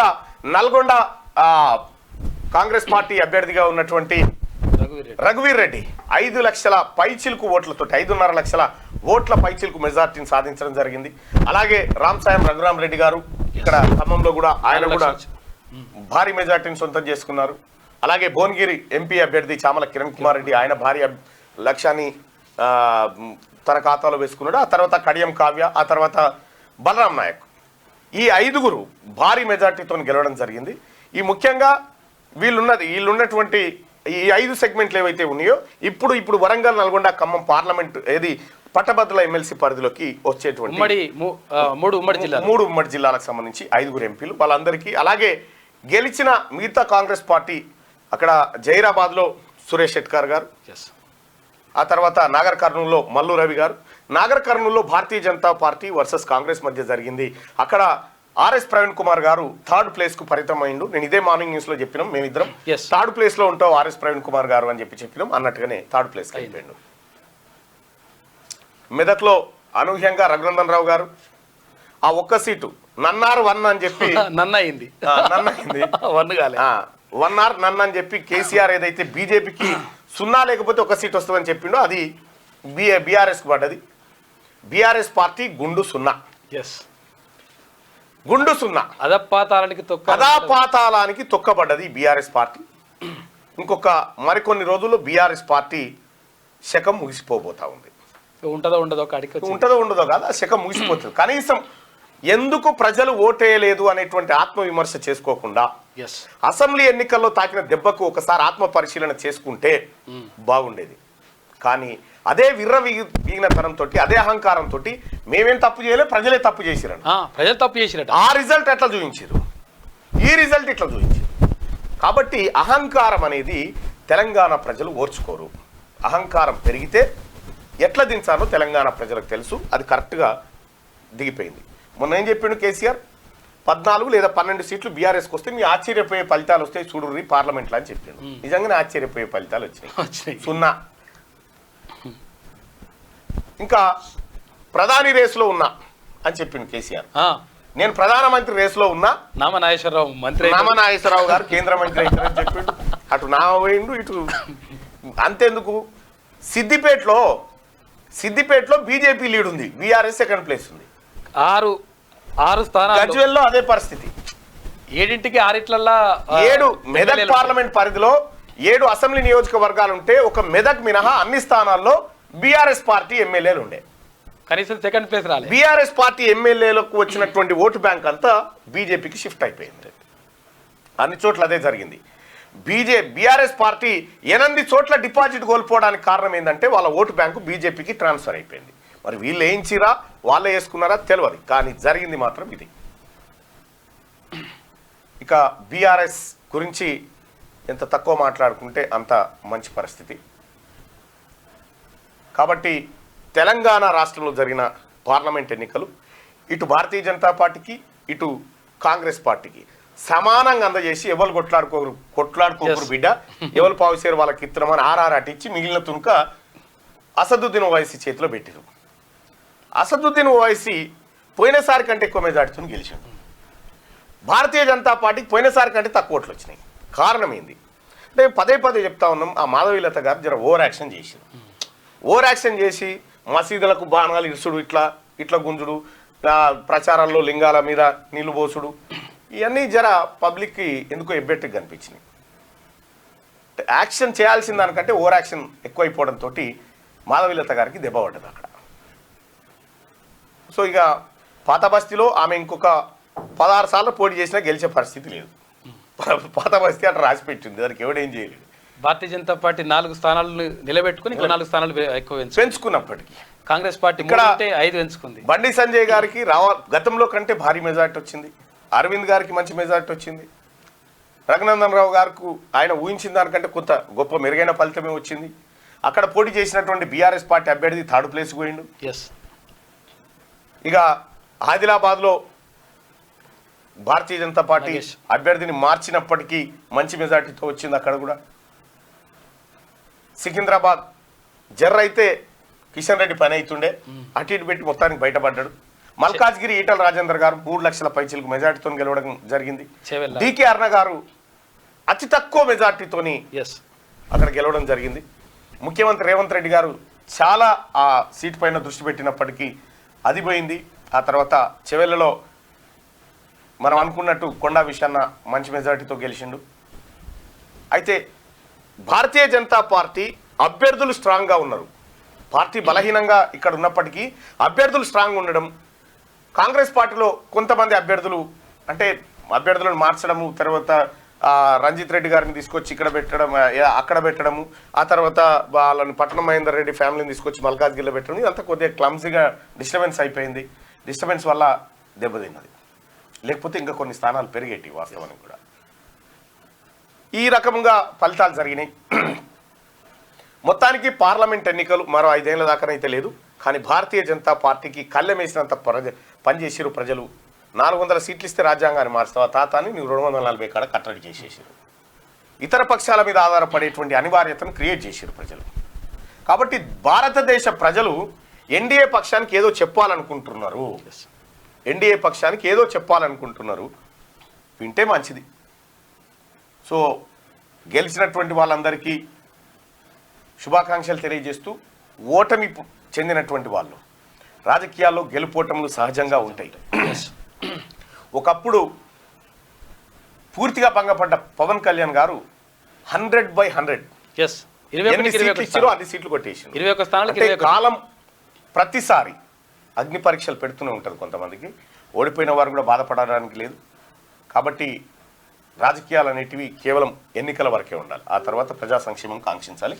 ఇక నల్గొండ కాంగ్రెస్ పార్టీ అభ్యర్థిగా ఉన్నటువంటి రఘువీర్ రెడ్డి 5 లక్షల పైచిలుకు ఓట్లతోటి 5.5 లక్షల ఓట్ల పైచిలుకు మెజార్టీని సాధించడం జరిగింది. అలాగే రామసాయం రఘురామ్ రెడ్డి గారు ఇక్కడ ఖమ్మంలో కూడా ఆయన కూడా భారీ మెజార్టీని సొంతం చేసుకున్నారు. అలాగే భువనగిరి ఎంపీ అభ్యర్థి చామల కిరణ్ కుమార్ రెడ్డి ఆయన భారీ లక్ష్యాన్ని తన ఖాతాలో వేసుకున్నాడు. ఆ తర్వాత కడియం కావ్య, ఆ తర్వాత బలరాం నాయక్, ఈ 5గురు భారీ మెజార్టీతో గెలవడం జరిగింది. ఈ ముఖ్యంగా వీళ్ళున్నటువంటి ఈ 5 సెగ్మెంట్లు ఏవైతే ఉన్నాయో ఇప్పుడు వరంగల్, నల్గొండ, ఖమ్మం పార్లమెంట్ ఏది పట్టభద్రుల ఎమ్మెల్సీ పరిధిలోకి వచ్చేటువంటి 3 ఉమ్మడి జిల్లాలకు సంబంధించి 5గురు ఎంపీలు వాళ్ళందరికీ. అలాగే గెలిచిన మిగతా కాంగ్రెస్ పార్టీ అక్కడ జైరాబాద్లో సురేష్ షెట్కార్ గారు, ఆ తర్వాత నాగర్ కర్నూలులో మల్లు రవి గారు, నాగర్ కర్నూలులో భారతీయ జనతా పార్టీ వర్సెస్ కాంగ్రెస్ మధ్య జరిగింది. అక్కడ ఆర్ఎస్ ప్రవీణ్ కుమార్ గారు 3rd ప్లేస్ కు పరితమైండు. నేను ఇదే మార్నింగ్ న్యూస్ లో చెప్పినాం, మేమిద్దరం 3rd ప్లేస్ లో ఉంటావు ఆర్ఎస్ ప్రవీణ్ కుమార్ గారు అని చెప్పినాం. అన్నట్టుగానే 3rd ప్లేస్ కి అయిపోయిండు. మెదక్లో అనూహ్యంగా రఘునందన్ రావు గారు ఆ ఒక్క సీటు నన్నారు 1 అని చెప్పి నన్నయింది 1R నన్ను అని చెప్పి కేసీఆర్ ఏదైతే బీజేపీకి 0 లేకపోతే 1 సీట్ వస్తుందని చెప్పిండో అది బీఆర్ఎస్కి పడ్డది. బీఆర్ఎస్ పార్టీ గుండు 0 అదాపాతాలానికి తొక్కబడ్డది బీఆర్ఎస్ పార్టీ. ఇంకొక మరికొన్ని రోజుల్లో బీఆర్ఎస్ పార్టీ శకం ముగిసిపోబోతా ఉంది. ఉంటుందో ఉండదో కాదు, ఆ శకం ముగిసిపోతుంది. కనీసం ఎందుకు ప్రజలు ఓటేయలేదు అనేటువంటి ఆత్మవిమర్శ చేసుకోకుండా అసెంబ్లీ ఎన్నికల్లో తాకిన దెబ్బకు ఒకసారి ఆత్మ పరిశీలన చేసుకుంటే బాగుండేది. కానీ అదే విర్రవీగినతనంతో, అదే అహంకారంతో మేమేం తప్పు చేయలేదు, ప్రజలే తప్పు చేసిరట. ఆ రిజల్ట్ ఎట్లా చూపించారు, ఈ రిజల్ట్ ఇట్లా చూపించారు. కాబట్టి అహంకారం అనేది తెలంగాణ ప్రజలు ఓర్చుకోరు. అహంకారం పెరిగితే ఎట్లా దించాలో తెలంగాణ ప్రజలకు తెలుసు. అది కరెక్ట్గా దిగిపోయింది. మొన్న ఏం చెప్పిండు కేసీఆర్, 14 లేదా 12 సీట్లు బీఆర్ఎస్కి వస్తే మీ ఆశ్చర్యపోయే ఫలితాలు వస్తాయి చూడుర్రి పార్లమెంట్లో అని చెప్పిండు. నిజంగానే ఆశ్చర్యపోయే ఫలితాలు వచ్చినాయి. 0. ఇంకా ప్రధాని రేసులో ఉన్నా అని చెప్పిండు కేసీఆర్. నేను ప్రధానమంత్రి రేసులో ఉన్నా, నామనాగేశ్వరరావు గారు కేంద్ర మంత్రి అవుతారని చెప్పిండు. అటు నా పోయిండు, ఇటు అంతెందుకు సిద్దిపేటలో బీజేపీ లీడ్ ఉంది, బీఆర్ఎస్ 2nd ప్లేస్ ఉంది. 6 స్థానాలు. గజ్వేల్లో అదే పరిస్థితి. 7 మెదక్ పార్లమెంట్ పరిధిలో 7 అసెంబ్లీ నియోజకవర్గాలు ఉంటే ఒక మెదక్ మినహా అన్ని స్థానాల్లో బీఆర్ఎస్ పార్టీ ఎమ్మెల్యేలు ఉండే. కనీసం 2nd ప్లేస్ రాలేదు. బీఆర్ఎస్ పార్టీ ఎమ్మెల్యేలకు వచ్చినటువంటి ఓటు బ్యాంక్ అంతా బీజేపీకి షిఫ్ట్ అయిపోయింది. అన్ని చోట్ల అదే జరిగింది. బీఆర్ఎస్ పార్టీ 8 చోట్ల డిపాజిట్ కోల్పోవడానికి కారణం ఏంటంటే వాళ్ళ ఓటు బ్యాంకు బీజేపీకి ట్రాన్స్ఫర్ అయిపోయింది. మరి వీళ్ళు వేయించిరా వాళ్ళే వేసుకున్నారా తెలియదు, కానీ జరిగింది మాత్రం ఇది. ఇక బీఆర్ఎస్ గురించి ఎంత తక్కువ మాట్లాడుకుంటే అంత మంచి పరిస్థితి. కాబట్టి తెలంగాణ రాష్ట్రంలో జరిగిన పార్లమెంట్ ఎన్నికలు ఇటు భారతీయ జనతా పార్టీకి ఇటు కాంగ్రెస్ పార్టీకి సమానంగా అందజేసి ఎవరు కొట్లాడుకోరు బిడ్డ, ఎవరు పావుసేరు వాళ్ళకి ఇత్తనమని ఆర్ఆర్ ఇచ్చి మిగిలిన తునుక అసదుద్దీన్ ఓవైసీ చేతిలో పెట్టారు. అసదుద్దీన్ ఓవైసీ పోయినసారి కంటే ఎక్కువ మెజార్టీతో గెలిచాడు. భారతీయ జనతా పార్టీకి పోయినసారి కంటే తక్కువ ఓట్లు వచ్చినాయి. కారణం ఏంది అంటే పదే చెప్తా ఉన్నాం, ఆ మాధవీలత గారు జర ఓవర్ యాక్షన్ చేసి మసీదులకు బాణాలు ఇరుసుడు, ఇట్లా గుంజుడు, ప్రచారాల్లో లింగాల మీద నీళ్లు పోసుడు, ఇవన్నీ జర పబ్లిక్కి ఎందుకో ఎబ్బెట్టుగా కనిపించినాయి. యాక్షన్ చేయాల్సిన దానికంటే ఓవర్ యాక్షన్ ఎక్కువైపోవడంతో మాధవీలత గారికి దెబ్బ పడ్డది అక్కడ. సో ఇక పాత బస్తీలో ఆమె ఇంకొక 16 సార్లు పోటీ చేసినా గెలిచే పరిస్థితి లేదు. పాత బస్తీ అట్లా రాసి పెట్టింది, దానికి ఎవడేం చేయలేదు. భారతీయ జనతా పార్టీ 4 స్థానాలను నిలబెట్టుకుని 4 స్థానాలు ఎక్కువ పెంచుకున్నప్పటికీ కాంగ్రెస్ పార్టీ ఇక్కడ 5 పెంచుకుంది. బండి సంజయ్ గారికి గతంలో కంటే భారీ మెజార్టీ వచ్చింది. అరవింద్ గారికి మంచి మెజార్టీ వచ్చింది. రఘునందన్ రావు గారికి ఆయన ఊహించిన దానికంటే కొంత గొప్ప మెరుగైన ఫలితమే వచ్చింది. అక్కడ పోటీ చేసినటువంటి బీఆర్ఎస్ పార్టీ అభ్యర్థి 3rd ప్లేస్ పోయిండు. ఇక ఆదిలాబాద్లో భారతీయ జనతా పార్టీ అభ్యర్థిని మార్చినప్పటికీ మంచి మెజార్టీతో వచ్చింది. అక్కడ కూడా సికింద్రాబాద్ జర్ర అయితే కిషన్ రెడ్డి పని అవుతుండే, అటు ఇటు పెట్టి మొత్తానికి బయటపడ్డాడు. మల్కాజ్గిరి ఈటల రాజేందర్ గారు 3 లక్షల పైచిలకు మెజార్టీతో గెలవడం జరిగింది. చేవెళ్ళ. డికే అరుణ గారు అతి తక్కువ మెజార్టీతోని ఎస్ అక్కడ గెలవడం జరిగింది. ముఖ్యమంత్రి రేవంత్ రెడ్డి గారు చాలా ఆ సీట్ పైన దృష్టి పెట్టినప్పటికీ అది పోయింది. ఆ తర్వాత చెవెళ్లలో మనం అనుకున్నట్టు కొండా విషయాన్న మంచి మెజార్టీతో గెలిచిండు. అయితే భారతీయ జనతా పార్టీ అభ్యర్థులు స్ట్రాంగ్గా ఉన్నారు. పార్టీ బలహీనంగా ఇక్కడ ఉన్నప్పటికీ అభ్యర్థులు స్ట్రాంగ్ ఉండడం, కాంగ్రెస్ పార్టీలో కొంతమంది అభ్యర్థులు అంటే అభ్యర్థులను మార్చడము, తర్వాత రంజిత్ రెడ్డి గారిని తీసుకొచ్చి ఇక్కడ పెట్టడం, అక్కడ పెట్టడము, ఆ తర్వాత వాళ్ళని పట్టణం మహేందర్ రెడ్డి ఫ్యామిలీని తీసుకొచ్చి మల్కాజ్గిరిలో పెట్టడం, ఇదంతా కొద్దిగా క్లమ్సీగా డిస్టర్బెన్స్ అయిపోయింది. డిస్టర్బెన్స్ వల్ల దెబ్బతిన్నది. లేకపోతే ఇంకా కొన్ని స్థానాలు పెరిగేటి వాస్తవానికి కూడా. ఈ రకంగా ఫలితాలు జరిగినాయి. మొత్తానికి పార్లమెంట్ ఎన్నికలు మరో 5 ఏళ్ల దాకానైతే లేదు. కానీ భారతీయ జనతా పార్టీకి కళ్ళెమేసినంత పనిచేసారు ప్రజలు. 400 సీట్లు ఇస్తే రాజ్యాంగాన్ని మార్స్తావా తాత అని నువ్వు 240 కాడ కట్టడి చేసేసారు. ఇతర పక్షాల మీద ఆధారపడేటువంటి అనివార్యతను క్రియేట్ చేశారు ప్రజలు. కాబట్టి భారతదేశ ప్రజలు ఎన్డీఏ పక్షానికి ఏదో చెప్పాలనుకుంటున్నారు. ఎన్డీఏ పక్షానికి ఏదో చెప్పాలనుకుంటున్నారు. వింటే మంచిది. సో గెలిచినటువంటి వాళ్ళందరికీ శుభాకాంక్షలు తెలియజేస్తూ, ఓటమి చెందినటువంటి వాళ్ళు రాజకీయాల్లో గెలుపోటములు సహజంగా ఉంటాయి. ఒకప్పుడు పూర్తిగా భంగపడ్డ పవన్ కళ్యాణ్ గారు 100/100 ఎన్ని సీట్లు ఇచ్చారో అన్ని సీట్లు కొట్టేసారు. 21 స్థానాలకు అంటే కాలం ప్రతిసారి అగ్ని పరీక్షలు పెడుతూనే ఉంటుంది. కొంతమందికి ఓడిపోయిన వారు కూడా బాధపడడానికి లేదు. కాబట్టి రాజకీయాలు అనేటివి కేవలం ఎన్నికల వరకే ఉండాలి. ఆ తర్వాత ప్రజా సంక్షేమం కాంక్షించాలి.